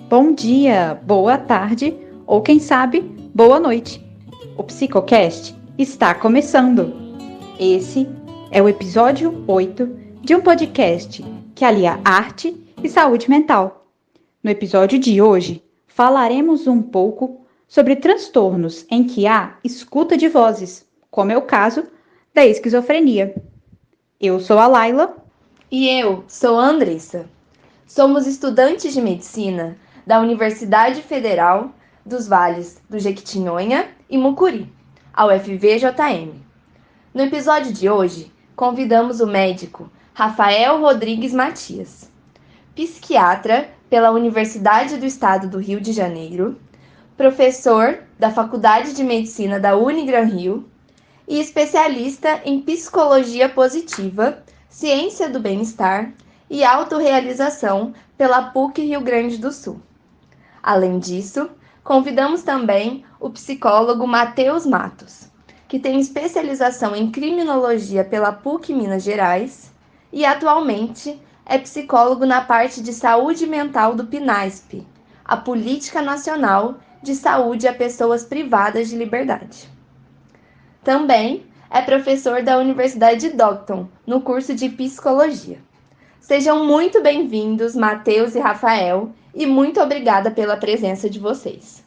Bom dia, boa tarde ou quem sabe, boa noite. O Psicocast está começando. Esse é o episódio 8 de um podcast que alia arte e saúde mental. No episódio de hoje, falaremos um pouco sobre transtornos em que há escuta de vozes, como é o caso da esquizofrenia. Eu sou a Laila. E eu sou a Andressa. Somos estudantes de medicina da Universidade Federal dos Vales do Jequitinhonha e Mucuri, a UFVJM. No episódio de hoje, convidamos o médico Rafael Rodrigues Matias, psiquiatra pela Universidade do Estado do Rio de Janeiro, professor da Faculdade de Medicina da Unigran Rio e especialista em psicologia positiva, ciência do bem-estar e autorrealização pela PUC Rio Grande do Sul. Além disso, convidamos também o psicólogo Matheus Matos, que tem especialização em criminologia pela PUC Minas Gerais e atualmente é psicólogo na parte de saúde mental do PNASP, a Política Nacional de Saúde a Pessoas Privadas de Liberdade. Também é professor da Universidade de Docton, no curso de Psicologia. Sejam muito bem-vindos, Matheus e Rafael, e muito obrigada pela presença de vocês.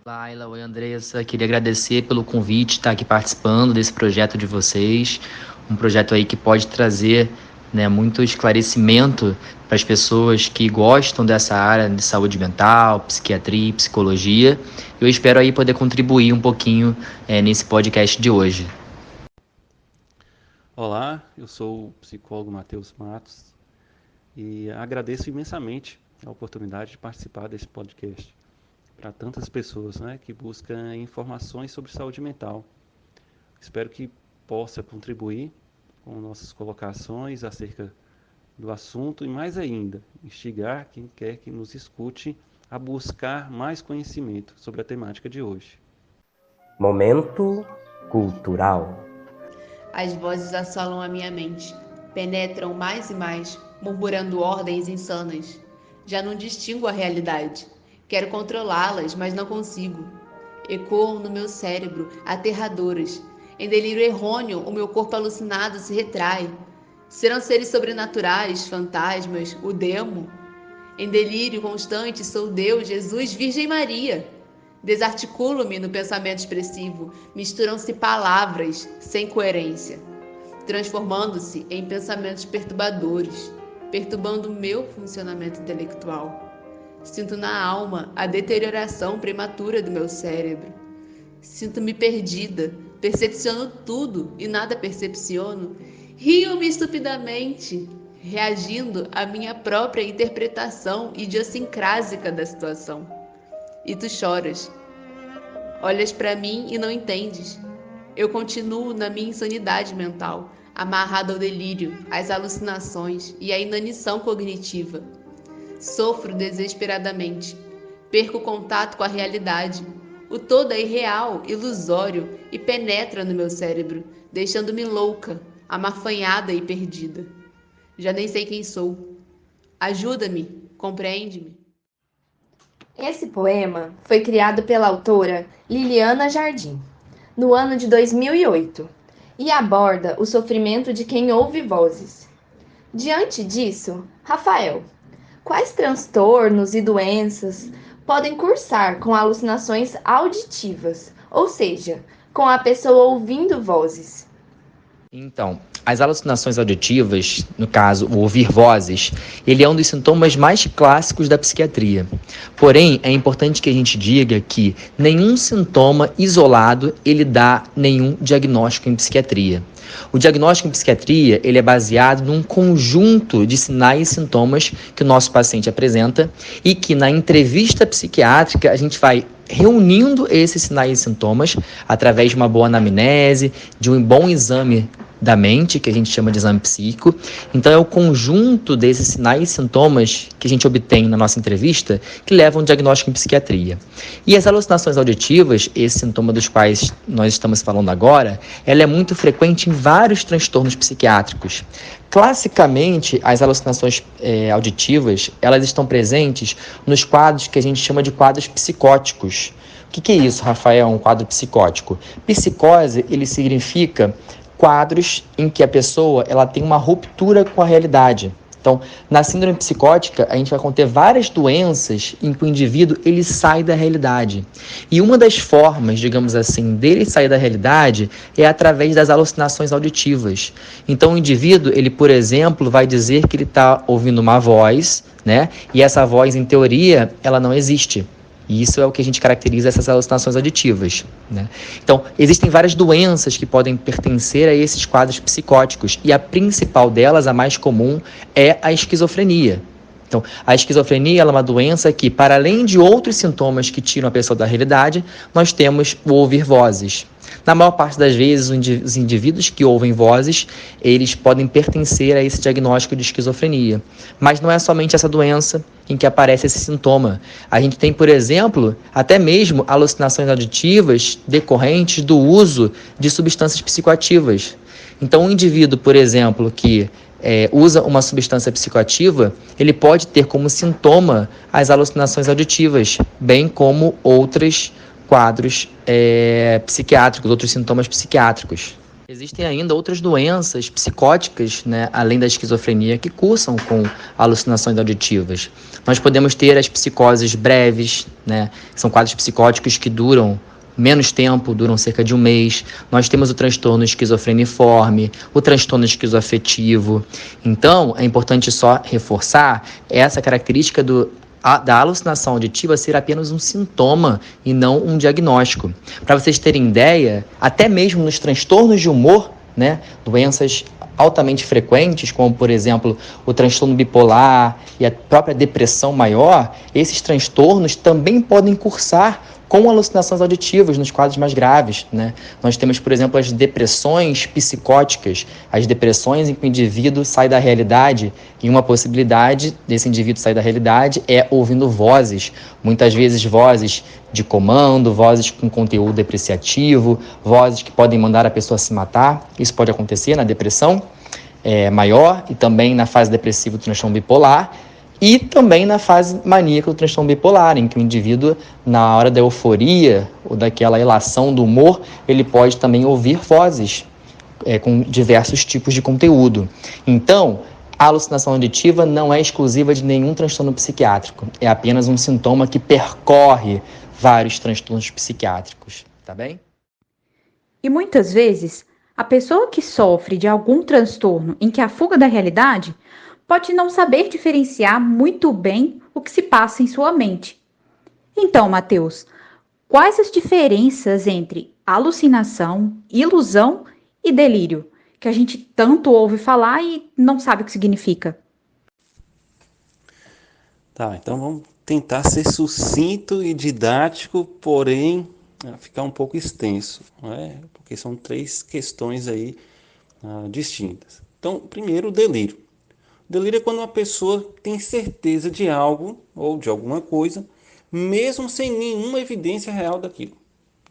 Laila, oi Andressa, queria agradecer pelo convite, estar aqui participando desse projeto de vocês, um projeto aí que pode trazer muito esclarecimento para as pessoas que gostam dessa área de saúde mental, psiquiatria e psicologia. Eu espero aí poder contribuir um pouquinho nesse podcast de hoje. Olá, eu sou o psicólogo Matheus Matos e agradeço imensamente a oportunidade de participar desse podcast para tantas pessoas que buscam informações sobre saúde mental. Espero que possa contribuir com nossas colocações acerca do assunto e, mais ainda, instigar quem quer que nos escute a buscar mais conhecimento sobre a temática de hoje. Momento cultural. As vozes assolam a minha mente, penetram mais e mais, murmurando ordens insanas. Já não distingo a realidade. Quero controlá-las, mas não consigo. Ecoam no meu cérebro, aterradoras. Em delírio errôneo, o meu corpo alucinado se retrai. Serão seres sobrenaturais, fantasmas, o demo? Em delírio constante, sou Deus, Jesus, Virgem Maria. Desarticulo-me no pensamento expressivo. Misturam-se palavras sem coerência, transformando-se em pensamentos perturbadores, perturbando o meu funcionamento intelectual. Sinto na alma a deterioração prematura do meu cérebro. Sinto-me perdida, percepciono tudo e nada percepciono. Rio-me estupidamente, reagindo à minha própria interpretação idiosincrásica da situação. E tu choras. Olhas para mim e não entendes. Eu continuo na minha insanidade mental, amarrada ao delírio, às alucinações e à inanição cognitiva. Sofro desesperadamente. Perco o contato com a realidade. O todo é irreal, ilusório e penetra no meu cérebro, deixando-me louca, amafanhada e perdida. Já nem sei quem sou. Ajuda-me, compreende-me. Esse poema foi criado pela autora Liliana Jardim, no ano de 2008, e aborda o sofrimento de quem ouve vozes. Diante disso, Rafael, quais transtornos e doenças podem cursar com alucinações auditivas, ou seja, com a pessoa ouvindo vozes? Então, as alucinações auditivas, no caso, o ouvir vozes, ele é um dos sintomas mais clássicos da psiquiatria. Porém, é importante que a gente diga que nenhum sintoma isolado ele dá nenhum diagnóstico em psiquiatria. O diagnóstico em psiquiatria ele é baseado num conjunto de sinais e sintomas que o nosso paciente apresenta e que na entrevista psiquiátrica a gente vai reunindo esses sinais e sintomas através de uma boa anamnese, de um bom exame da mente, que a gente chama de exame psíquico. Então, é o conjunto desses sinais e sintomas que a gente obtém na nossa entrevista que levam ao diagnóstico em psiquiatria. E as alucinações auditivas, esse sintoma dos quais nós estamos falando agora, ela é muito frequente em vários transtornos psiquiátricos. Classicamente, as alucinações auditivas, elas estão presentes nos quadros que a gente chama de quadros psicóticos. O que é isso, Rafael, um quadro psicótico? Psicose, ele significa quadros em que a pessoa ela tem uma ruptura com a realidade. Então, na síndrome psicótica, a gente vai conter várias doenças em que o indivíduo ele sai da realidade. E uma das formas, digamos assim, dele sair da realidade é através das alucinações auditivas. Então, o indivíduo, ele, por exemplo, vai dizer que ele está ouvindo uma voz, né? E essa voz, em teoria, ela não existe. E isso é o que a gente caracteriza essas alucinações auditivas, né? Então, existem várias doenças que podem pertencer a esses quadros psicóticos. E a principal delas, a mais comum, é a esquizofrenia. Então, a esquizofrenia ela é uma doença que, para além de outros sintomas que tiram a pessoa da realidade, nós temos o ouvir vozes. Na maior parte das vezes, os indivíduos que ouvem vozes, eles podem pertencer a esse diagnóstico de esquizofrenia. Mas não é somente essa doença em que aparece esse sintoma. A gente tem, por exemplo, até mesmo alucinações auditivas decorrentes do uso de substâncias psicoativas. Então, um indivíduo, por exemplo, que usa uma substância psicoativa, ele pode ter como sintoma as alucinações auditivas, bem como outros quadros psiquiátricos, outros sintomas psiquiátricos. Existem ainda outras doenças psicóticas, né, além da esquizofrenia, que cursam com alucinações auditivas. Nós podemos ter as psicoses breves, né, são quadros psicóticos que duram menos tempo, duram cerca de um mês. Nós temos o transtorno esquizofreniforme, o transtorno esquizoafetivo. Então, é importante só reforçar essa característica da alucinação auditiva ser apenas um sintoma e não um diagnóstico. Para vocês terem ideia, até mesmo nos transtornos de humor, né, doenças altamente frequentes, como, por exemplo, o transtorno bipolar e a própria depressão maior, esses transtornos também podem cursar com alucinações auditivas nos quadros mais graves, né? Nós temos, por exemplo, as depressões psicóticas, as depressões em que o indivíduo sai da realidade, e uma possibilidade desse indivíduo sair da realidade é ouvindo vozes, muitas vezes vozes de comando, vozes com conteúdo depreciativo, vozes que podem mandar a pessoa se matar. Isso pode acontecer na depressão maior e também na fase depressiva do transtorno bipolar, e também na fase maníaca do transtorno bipolar, em que o indivíduo, na hora da euforia ou daquela elação do humor, ele pode também ouvir vozes com diversos tipos de conteúdo. Então, a alucinação auditiva não é exclusiva de nenhum transtorno psiquiátrico, é apenas um sintoma que percorre vários transtornos psiquiátricos, tá bem? E muitas vezes, a pessoa que sofre de algum transtorno em que a fuga da realidade pode não saber diferenciar muito bem o que se passa em sua mente. Então, Matheus, quais as diferenças entre alucinação, ilusão e delírio, que a gente tanto ouve falar e não sabe o que significa? Tá, então vamos tentar ser sucinto e didático, porém ficar um pouco extenso, né? Porque são 3 questões aí distintas. Então, primeiro, o delírio. Delírio é quando uma pessoa tem certeza de algo ou de alguma coisa, mesmo sem nenhuma evidência real daquilo.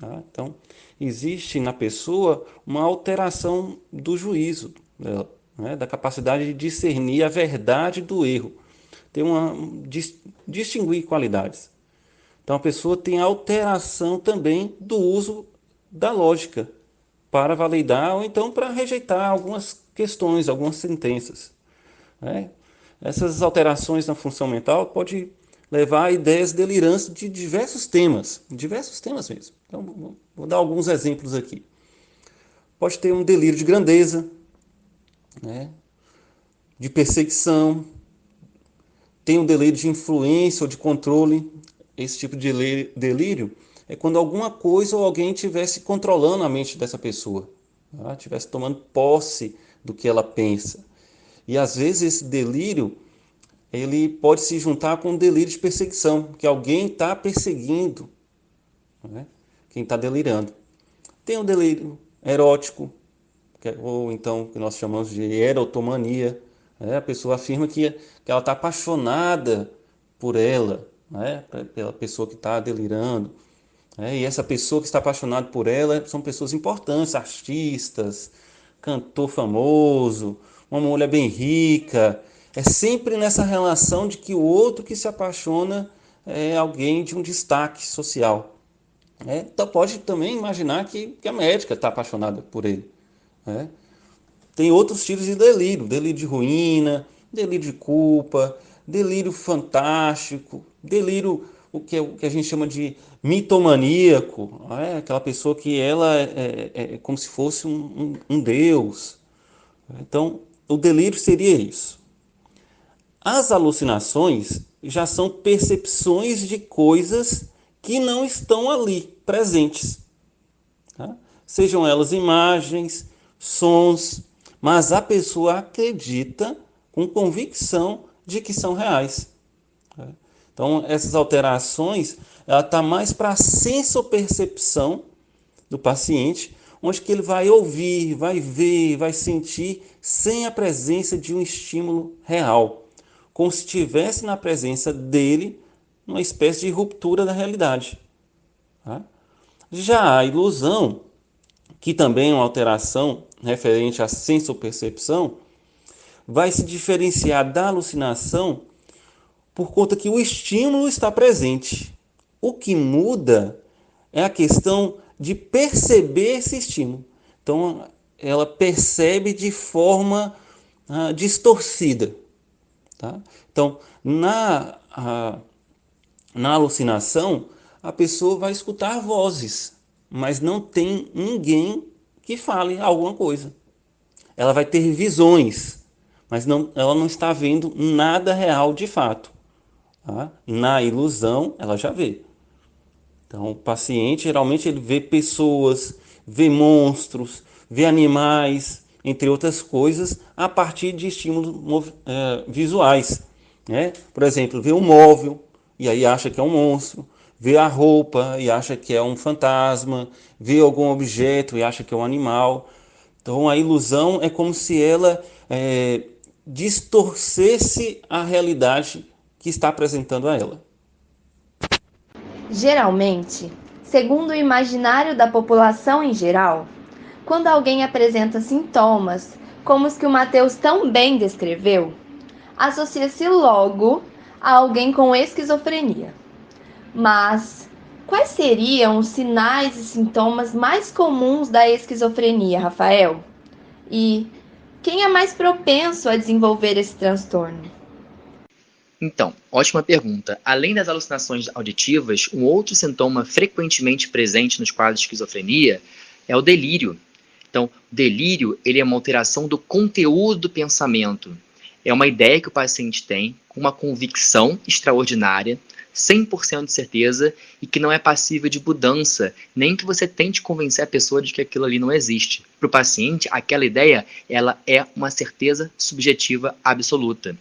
Tá? Então, existe na pessoa uma alteração do juízo dela, né? Da capacidade de discernir a verdade do erro, distinguir qualidades. Então, a pessoa tem alteração também do uso da lógica para validar ou então para rejeitar algumas questões, algumas sentenças. Essas alterações na função mental podem levar a ideias delirantes de diversos temas mesmo. Então, vou dar alguns exemplos aqui. Pode ter um delírio de grandeza, né? De perseguição, tem um delírio de influência ou de controle. Esse tipo de delírio é quando alguma coisa ou alguém estivesse controlando a mente dessa pessoa, tá? Estivesse tomando posse do que ela pensa. E às vezes esse delírio ele pode se juntar com um delírio de perseguição, que alguém está perseguindo, né, quem está delirando. Tem um delírio erótico, ou então o que nós chamamos de erotomania. A pessoa afirma que ela está apaixonada por ela, pela pessoa que está delirando. E essa pessoa que está apaixonada por ela são pessoas importantes, artistas, cantor famoso, uma mulher bem rica. É sempre nessa relação de que o outro que se apaixona é alguém de um destaque social. Então pode também imaginar que a médica está apaixonada por ele. Tem outros tipos de delírio: delírio de ruína, delírio de culpa, delírio fantástico, delírio o que a gente chama de mitomaníaco, aquela pessoa que ela é como se fosse um deus. Então, o delírio seria isso. As alucinações já são percepções de coisas que não estão ali, presentes. Sejam elas imagens, sons, mas a pessoa acredita com convicção de que são reais. Então, essas alterações, ela está mais para a sensopercepção do paciente, onde que ele vai ouvir, vai ver, vai sentir, sem a presença de um estímulo real, como se estivesse na presença dele, uma espécie de ruptura da realidade. Já a ilusão, que também é uma alteração referente à sensopercepção, vai se diferenciar da alucinação por conta que o estímulo está presente. O que muda é a questão de perceber esse estímulo. Então, ela percebe de forma distorcida. Então, na alucinação, a pessoa vai escutar vozes, mas não tem ninguém que fale alguma coisa. Ela vai ter visões, mas ela não está vendo nada real de fato. Na ilusão, ela já vê. Então, o paciente, geralmente, ele vê pessoas, vê monstros, vê animais, entre outras coisas, a partir de estímulos visuais. Por exemplo, vê um móvel e aí acha que é um monstro, vê a roupa e acha que é um fantasma, vê algum objeto e acha que é um animal. Então, a ilusão é como se ela distorcesse a realidade que está apresentando a ela. Geralmente, segundo o imaginário da população em geral, quando alguém apresenta sintomas como os que o Matheus tão bem descreveu, associa-se logo a alguém com esquizofrenia. Mas quais seriam os sinais e sintomas mais comuns da esquizofrenia, Rafael? E quem é mais propenso a desenvolver esse transtorno? Então, ótima pergunta. Além das alucinações auditivas, um outro sintoma frequentemente presente nos quadros de esquizofrenia é o delírio. Então, o delírio ele é uma alteração do conteúdo do pensamento. É uma ideia que o paciente tem, com uma convicção extraordinária, 100% de certeza e que não é passível de mudança, nem que você tente convencer a pessoa de que aquilo ali não existe. Para o paciente, aquela ideia ela é uma certeza subjetiva absoluta.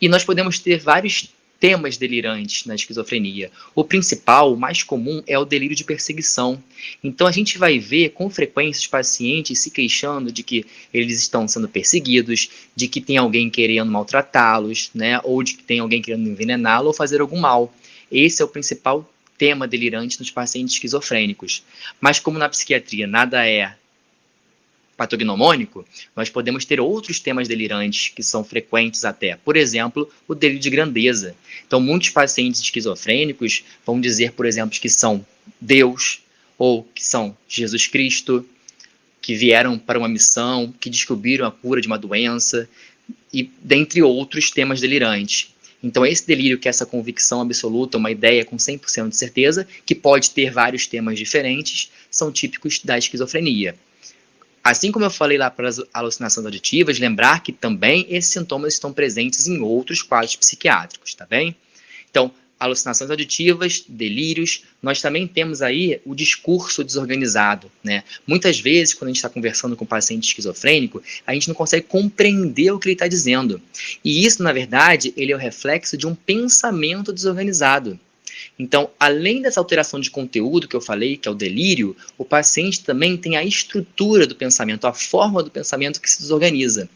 E nós podemos ter vários temas delirantes na esquizofrenia. O principal, o mais comum, é o delírio de perseguição. Então a gente vai ver com frequência os pacientes se queixando de que eles estão sendo perseguidos, de que tem alguém querendo maltratá-los, ou de que tem alguém querendo envenená-lo ou fazer algum mal. Esse é o principal tema delirante nos pacientes esquizofrênicos. Mas como na psiquiatria nada é patognomônico, nós podemos ter outros temas delirantes que são frequentes até. Por exemplo, o delírio de grandeza. Então, muitos pacientes esquizofrênicos vão dizer, por exemplo, que são Deus ou que são Jesus Cristo, que vieram para uma missão, que descobriram a cura de uma doença, e dentre outros temas delirantes. Então, esse delírio, que é essa convicção absoluta, uma ideia com 100% de certeza, que pode ter vários temas diferentes, são típicos da esquizofrenia. Assim como eu falei lá para as alucinações auditivas, lembrar que também esses sintomas estão presentes em outros quadros psiquiátricos, tá bem? Então, alucinações auditivas, delírios, nós também temos aí o discurso desorganizado, Muitas vezes, quando a gente está conversando com um paciente esquizofrênico, a gente não consegue compreender o que ele está dizendo. E isso, na verdade, ele é o reflexo de um pensamento desorganizado. Então, além dessa alteração de conteúdo que eu falei, que é o delírio, o paciente também tem a estrutura do pensamento, a forma do pensamento que se desorganiza.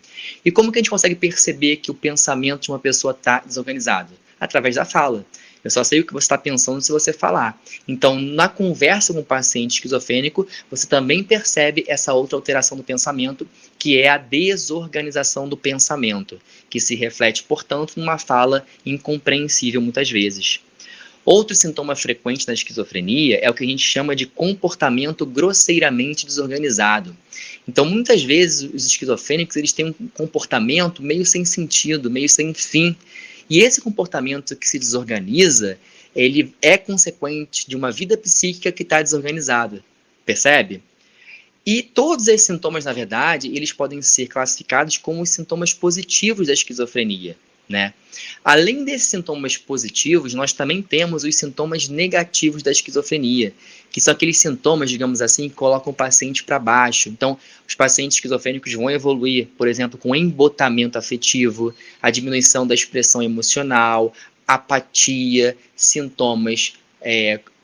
E como que a gente consegue perceber que o pensamento de uma pessoa está desorganizado? Através da fala. Eu só sei o que você está pensando se você falar. Então, na conversa com o paciente esquizofrênico, você também percebe essa outra alteração do pensamento, que é a desorganização do pensamento, que se reflete, portanto, numa fala incompreensível muitas vezes. Outro sintoma frequente da esquizofrenia é o que a gente chama de comportamento grosseiramente desorganizado. Então, muitas vezes, os esquizofrênicos eles têm um comportamento meio sem sentido, meio sem fim. E esse comportamento que se desorganiza, ele é consequente de uma vida psíquica que está desorganizada. Percebe? E todos esses sintomas, na verdade, eles podem ser classificados como os sintomas positivos da esquizofrenia, né? Além desses sintomas positivos, nós também temos os sintomas negativos da esquizofrenia, que são aqueles sintomas, digamos assim, que colocam o paciente para baixo. Então, os pacientes esquizofrênicos vão evoluir, por exemplo, com embotamento afetivo, a diminuição da expressão emocional, apatia, sintomas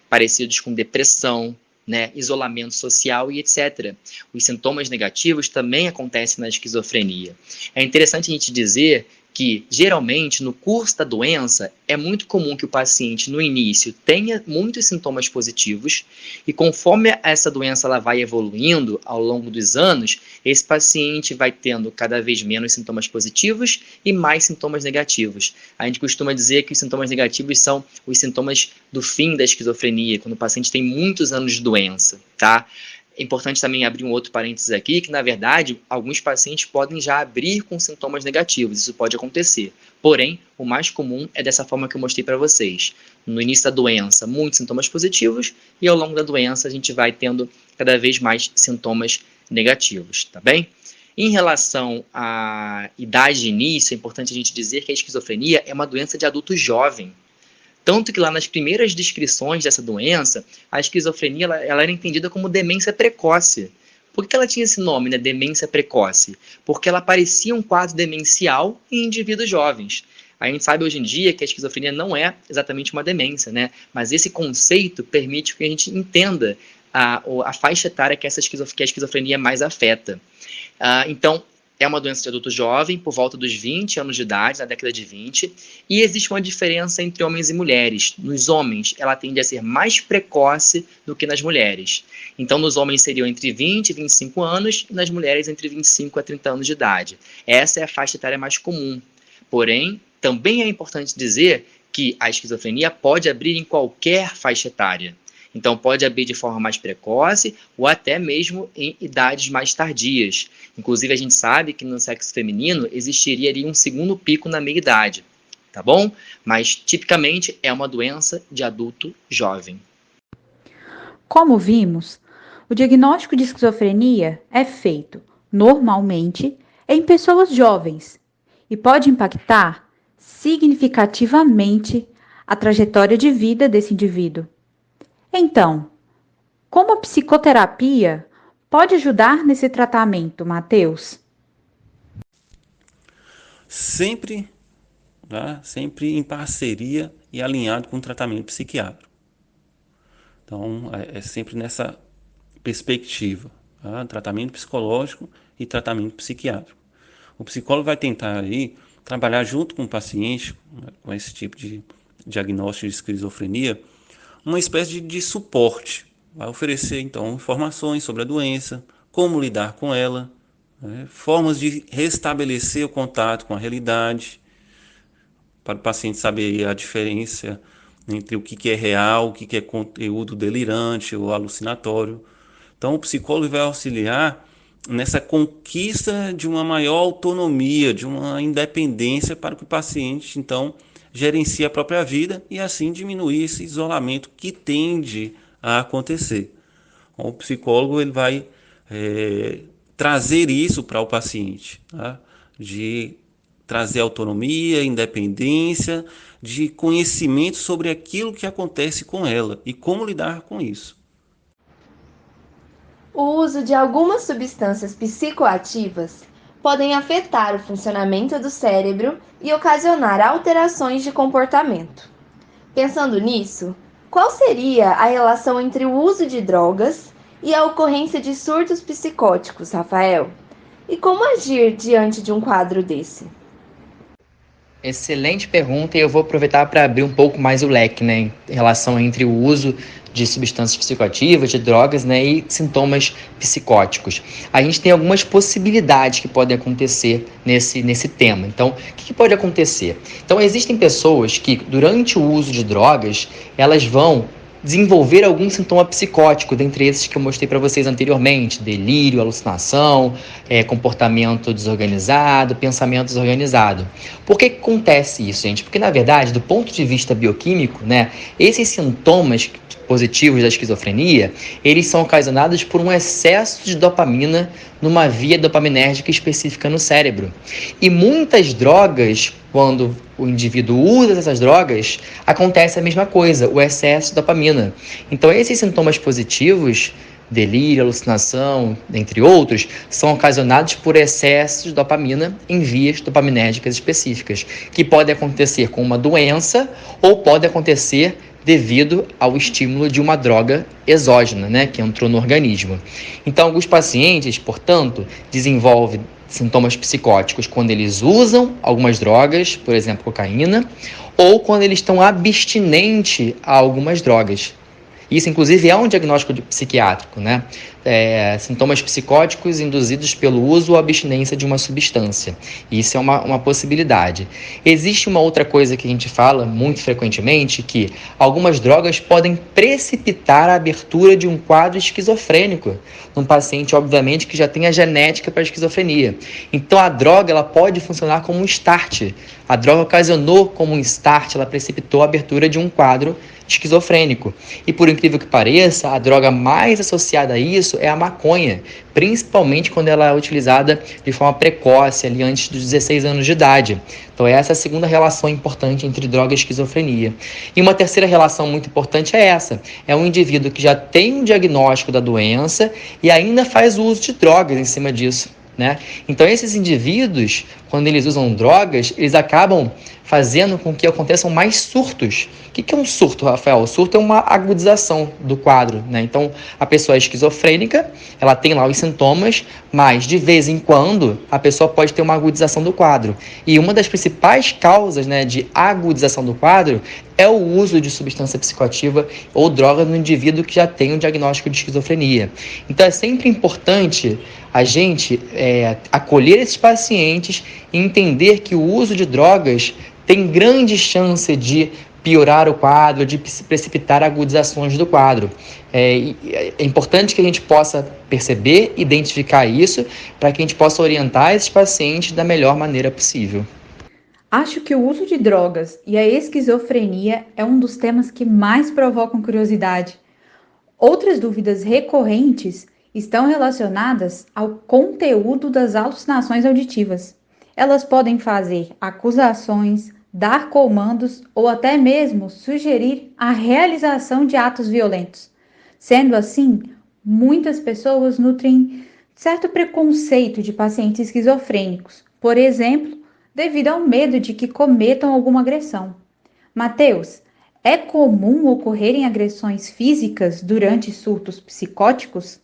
parecidos com depressão, né, isolamento social e etc. Os sintomas negativos também acontecem na esquizofrenia. É interessante a gente dizer que, geralmente, no curso da doença, é muito comum que o paciente, no início, tenha muitos sintomas positivos e, conforme essa doença ela vai evoluindo ao longo dos anos, esse paciente vai tendo cada vez menos sintomas positivos e mais sintomas negativos. A gente costuma dizer que os sintomas negativos são os sintomas do fim da esquizofrenia, quando o paciente tem muitos anos de doença, tá? É importante também abrir um outro parênteses aqui, que na verdade, alguns pacientes podem já abrir com sintomas negativos, isso pode acontecer. Porém, o mais comum é dessa forma que eu mostrei para vocês. No início da doença, muitos sintomas positivos, e ao longo da doença a gente vai tendo cada vez mais sintomas negativos, tá bem? Em relação à idade de início, é importante a gente dizer que a esquizofrenia é uma doença de adulto jovem. Tanto que lá nas primeiras descrições dessa doença, a esquizofrenia ela era entendida como demência precoce. Por que ela tinha esse nome, né, demência precoce? Porque ela parecia um quadro demencial em indivíduos jovens. A gente sabe hoje em dia que a esquizofrenia não é exatamente uma demência, né? Mas esse conceito permite que a gente entenda a faixa etária que a esquizofrenia mais afeta. Então, é uma doença de adulto jovem, por volta dos 20 anos de idade, na década de 20, e existe uma diferença entre homens e mulheres. Nos homens, ela tende a ser mais precoce do que nas mulheres. Então, nos homens seriam entre 20 e 25 anos, e nas mulheres entre 25 a 30 anos de idade. Essa é a faixa etária mais comum. Porém, também é importante dizer que a esquizofrenia pode abrir em qualquer faixa etária. Então, pode abrir de forma mais precoce ou até mesmo em idades mais tardias. Inclusive, a gente sabe que no sexo feminino existiria ali um segundo pico na meia-idade, tá bom? Mas, tipicamente, é uma doença de adulto jovem. Como vimos, o diagnóstico de esquizofrenia é feito, normalmente, em pessoas jovens e pode impactar significativamente a trajetória de vida desse indivíduo. Então, como a psicoterapia pode ajudar nesse tratamento, Matheus? Sempre em parceria e alinhado com o tratamento psiquiátrico. Então, é sempre nessa perspectiva, tá? Tratamento psicológico e tratamento psiquiátrico. O psicólogo vai tentar aí trabalhar junto com o paciente, com esse tipo de diagnóstico de esquizofrenia, uma espécie de suporte. Vai oferecer, então, informações sobre a doença, como lidar com ela, né? Formas de restabelecer o contato com a realidade, para o paciente saber a diferença entre o que é real, o que é conteúdo delirante ou alucinatório. Então, o psicólogo vai auxiliar nessa conquista de uma maior autonomia, de uma independência para que o paciente, então, gerencie a própria vida e assim diminuir esse isolamento que tende a acontecer. O psicólogo ele vai trazer isso para o paciente, tá? De trazer autonomia, independência, de conhecimento sobre aquilo que acontece com ela e como lidar com isso. O uso de algumas substâncias psicoativas podem afetar o funcionamento do cérebro e ocasionar alterações de comportamento. Pensando nisso, qual seria a relação entre o uso de drogas e a ocorrência de surtos psicóticos, Rafael? E como agir diante de um quadro desse? Excelente pergunta, e eu vou aproveitar para abrir um pouco mais o leque, né, em relação entre o uso de substâncias psicoativas, de drogas, né, e sintomas psicóticos. A gente tem algumas possibilidades que podem acontecer nesse tema. Então, o que pode acontecer? Então, existem pessoas que, durante o uso de drogas, elas vão desenvolver algum sintoma psicótico, dentre esses que eu mostrei para vocês anteriormente: delírio, alucinação, comportamento desorganizado, pensamento desorganizado. Por que acontece isso, gente? Porque, na verdade, do ponto de vista bioquímico, né, esses sintomas positivos da esquizofrenia, eles são ocasionados por um excesso de dopamina numa via dopaminérgica específica no cérebro. E muitas drogas, quando o indivíduo usa essas drogas, acontece a mesma coisa, o excesso de dopamina. Então, esses sintomas positivos, delírio, alucinação, entre outros, são ocasionados por excesso de dopamina em vias dopaminérgicas específicas, que pode acontecer com uma doença ou pode acontecer devido ao estímulo de uma droga exógena, né, que entrou no organismo. Então, alguns pacientes, portanto, desenvolvem sintomas psicóticos quando eles usam algumas drogas, por exemplo, cocaína, ou quando eles estão abstinentes a algumas drogas. Isso, inclusive, é um diagnóstico psiquiátrico, né? Sintomas psicóticos induzidos pelo uso ou abstinência de uma substância. Isso é uma possibilidade. Existe uma outra coisa que a gente fala muito frequentemente, que algumas drogas podem precipitar a abertura de um quadro esquizofrênico num paciente, obviamente, que já tem a genética para a esquizofrenia. Então, a droga ela pode funcionar como um start. A droga ocasionou como um start, ela precipitou a abertura de um quadro esquizofrênico. E por incrível que pareça, a droga mais associada a isso é a maconha, principalmente quando ela é utilizada de forma precoce, ali antes dos 16 anos de idade. Então essa é a segunda relação importante entre droga e esquizofrenia. E uma terceira relação muito importante é essa: é um indivíduo que já tem um diagnóstico da doença e ainda faz o uso de drogas em cima disso, né? Então esses indivíduos, quando eles usam drogas, eles acabam fazendo com que aconteçam mais surtos. O que é um surto, Rafael? O surto é uma agudização do quadro, né? Então, a pessoa é esquizofrênica, ela tem lá os sintomas, mas de vez em quando a pessoa pode ter uma agudização do quadro. E uma das principais causas, né, de agudização do quadro é o uso de substância psicoativa ou droga no indivíduo que já tem um diagnóstico de esquizofrenia. Então, é sempre importante a gente acolher esses pacientes e entender que o uso de drogas tem grande chance de piorar o quadro, de precipitar agudizações do quadro. É importante que a gente possa perceber, identificar isso, para que a gente possa orientar esses pacientes da melhor maneira possível. Acho que o uso de drogas e a esquizofrenia é um dos temas que mais provocam curiosidade. Outras dúvidas recorrentes estão relacionadas ao conteúdo das alucinações auditivas. Elas podem fazer acusações, dar comandos ou até mesmo sugerir a realização de atos violentos. Sendo assim, muitas pessoas nutrem certo preconceito de pacientes esquizofrênicos, por exemplo, devido ao medo de que cometam alguma agressão. Mateus, é comum ocorrerem agressões físicas durante surtos psicóticos?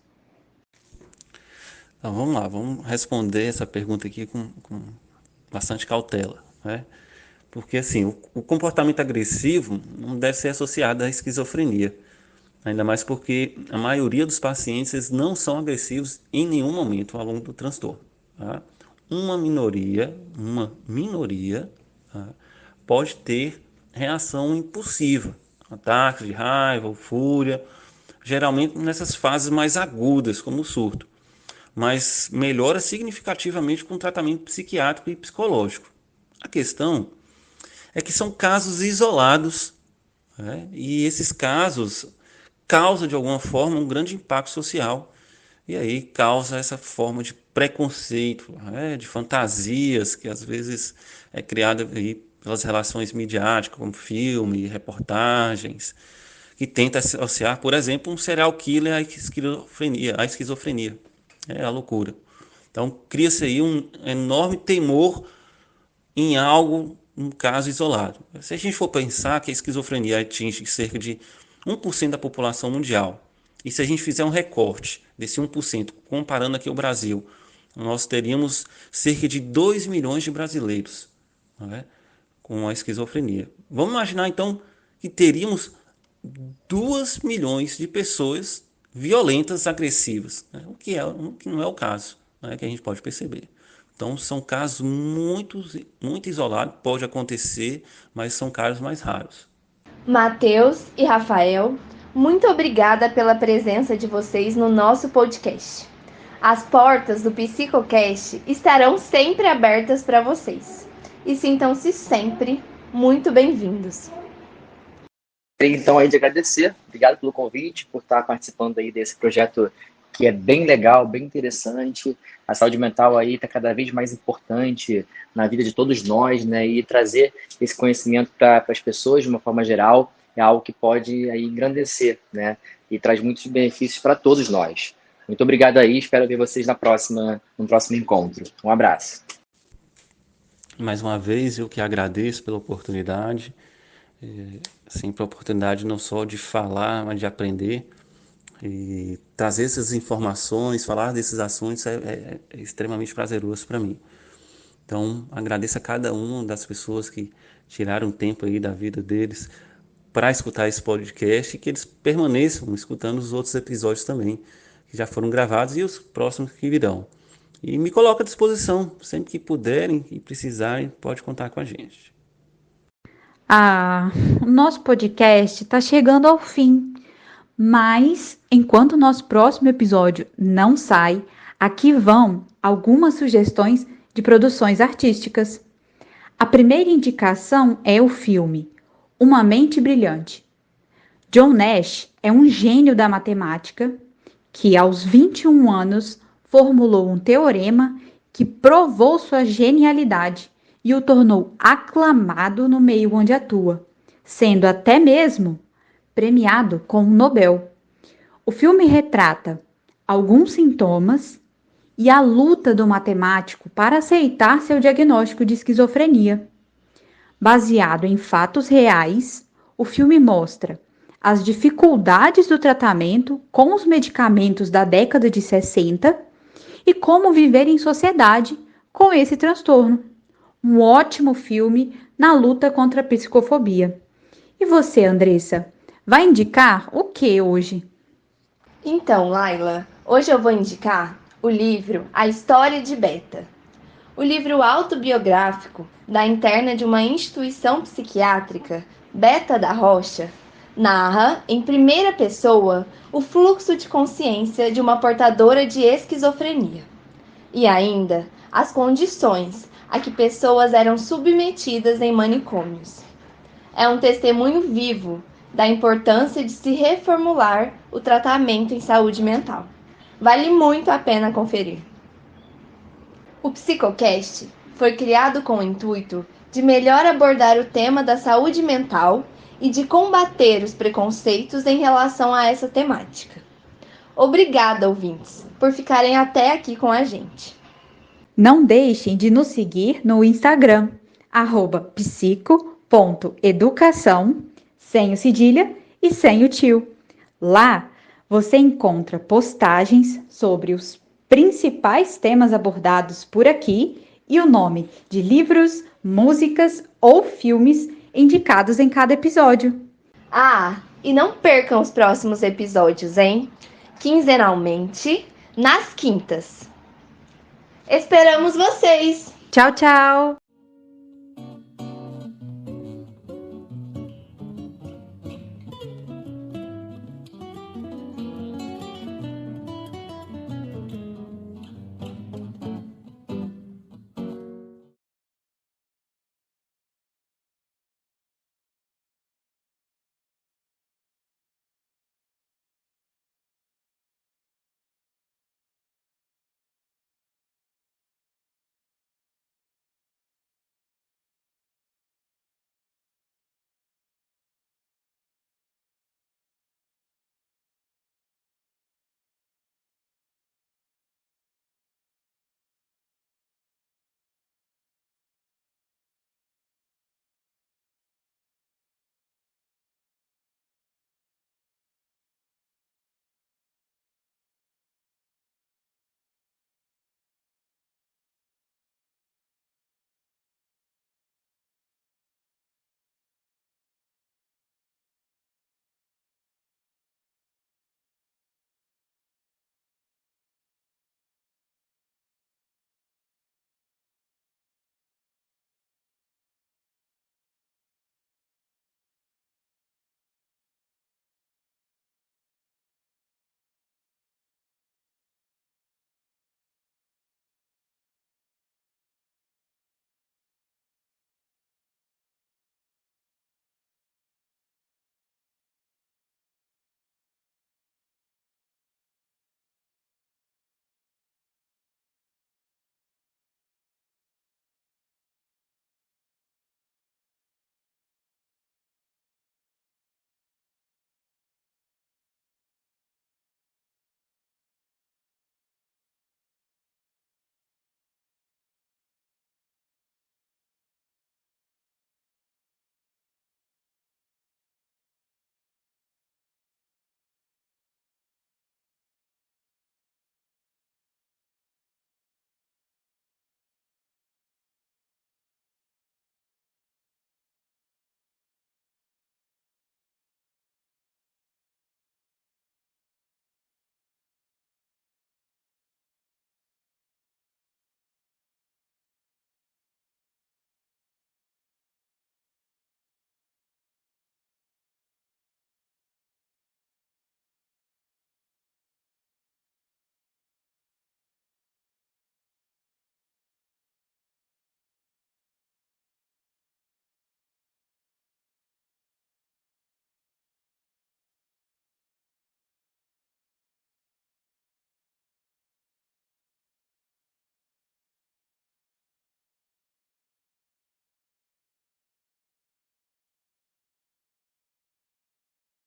Então, vamos lá, vamos responder essa pergunta aqui com bastante cautela, né? Porque assim, o comportamento agressivo não deve ser associado à esquizofrenia, ainda mais porque a maioria dos pacientes eles não são agressivos em nenhum momento ao longo do transtorno, tá? Uma minoria, tá, pode ter reação impulsiva, ataques de raiva ou fúria, geralmente nessas fases mais agudas, como o surto, mas melhora significativamente com tratamento psiquiátrico e psicológico. A questão é que são casos isolados, né? E esses casos causam de alguma forma um grande impacto social e aí causa essa forma de preconceito, né? De fantasias que às vezes é criada aí pelas relações midiáticas, como filme, reportagens, que tenta associar, por exemplo, um serial killer à esquizofrenia, a loucura. Então cria-se aí um enorme temor em algo um caso isolado. Se a gente for pensar que a esquizofrenia atinge cerca de 1% da população mundial, e se a gente fizer um recorte desse 1%, comparando aqui o Brasil, nós teríamos cerca de 2 milhões de brasileiros, não é? Com a esquizofrenia. Vamos imaginar então que teríamos 2 milhões de pessoas violentas, agressivas, né? o que não é o caso, né? Que a gente pode perceber. Então são casos muito isolados, pode acontecer, mas são casos mais raros. Matheus e Rafael, muito obrigada pela presença de vocês no nosso podcast. As portas do PsicoCast estarão sempre abertas para vocês. E sintam-se sempre muito bem-vindos. Então, aí de agradecer, obrigado pelo convite, por estar participando aí desse projeto que é bem legal, bem interessante. A saúde mental aí está cada vez mais importante na vida de todos nós, né? E trazer esse conhecimento para as pessoas de uma forma geral é algo que pode aí engrandecer, né? E traz muitos benefícios para todos nós. Muito obrigado aí, espero ver vocês no próximo encontro. Um abraço. Mais uma vez, eu que agradeço pela oportunidade, sempre a oportunidade não só de falar, mas de aprender, e trazer essas informações, falar desses assuntos é extremamente prazeroso para mim. Então, agradeço a cada uma das pessoas que tiraram tempo aí da vida deles para escutar esse podcast e que eles permaneçam escutando os outros episódios também, que já foram gravados e os próximos que virão. E me coloco à disposição, sempre que puderem e precisarem, pode contar com a gente. O nosso podcast está chegando ao fim, mas enquanto o nosso próximo episódio não sai, aqui vão algumas sugestões de produções artísticas. A primeira indicação é o filme Uma Mente Brilhante. John Nash é um gênio da matemática que, aos 21 anos, formulou um teorema que provou sua genialidade e o tornou aclamado no meio onde atua, sendo até mesmo premiado com um Nobel. O filme retrata alguns sintomas e a luta do matemático para aceitar seu diagnóstico de esquizofrenia. Baseado em fatos reais, o filme mostra as dificuldades do tratamento com os medicamentos da década de 60 e como viver em sociedade com esse transtorno. Um ótimo filme na luta contra a psicofobia. E você, Andressa, vai indicar o que hoje? Então, Laila, hoje eu vou indicar o livro A História de Beta. O livro autobiográfico da interna de uma instituição psiquiátrica, Beta da Rocha, narra, em primeira pessoa, o fluxo de consciência de uma portadora de esquizofrenia. E ainda, as condições a que pessoas eram submetidas em manicômios. É um testemunho vivo da importância de se reformular o tratamento em saúde mental. Vale muito a pena conferir. O PsicoCast foi criado com o intuito de melhor abordar o tema da saúde mental e de combater os preconceitos em relação a essa temática. Obrigada, ouvintes, por ficarem até aqui com a gente. Não deixem de nos seguir no Instagram, @psico.educação, sem o cedilha e sem o tio. Lá você encontra postagens sobre os principais temas abordados por aqui e o nome de livros, músicas ou filmes indicados em cada episódio. E não percam os próximos episódios, hein? Quinzenalmente, nas quintas. Esperamos vocês! Tchau, tchau!